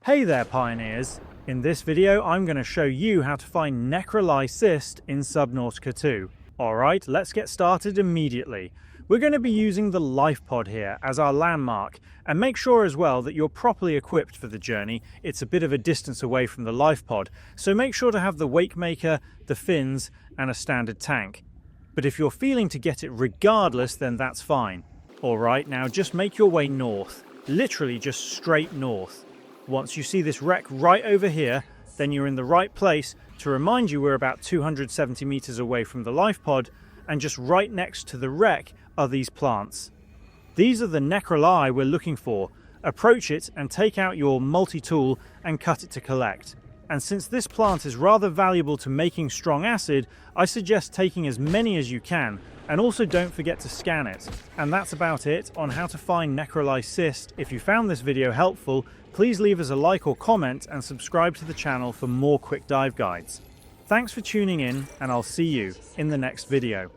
Hey there, pioneers! In this video, I'm going to show you how to find Necrolei Cyst in Subnautica 2. Alright, let's get started immediately. We're going to be using the life pod here as our landmark, and make sure as well that you're properly equipped for the journey. It's a bit of a distance away from the life pod, so make sure to have the wake maker, the fins, and a standard tank. But if you're feeling to get it regardless, then that's fine. Alright, now just make your way north, literally just straight north. Once you see this wreck right over here, then you're in the right place. To remind you, we're about 270 meters away from the life pod, and just right next to the wreck are these plants. These are the Necrolei we're looking for. Approach it and take out your multi-tool and cut it to collect. And since this plant is rather valuable to making strong acid, I suggest taking as many as you can, and also don't forget to scan it. And that's about it on how to find Necrolei Cyst. If you found this video helpful, please leave us a like or comment and subscribe to the channel for more quick dive guides. Thanks for tuning in, and I'll see you in the next video.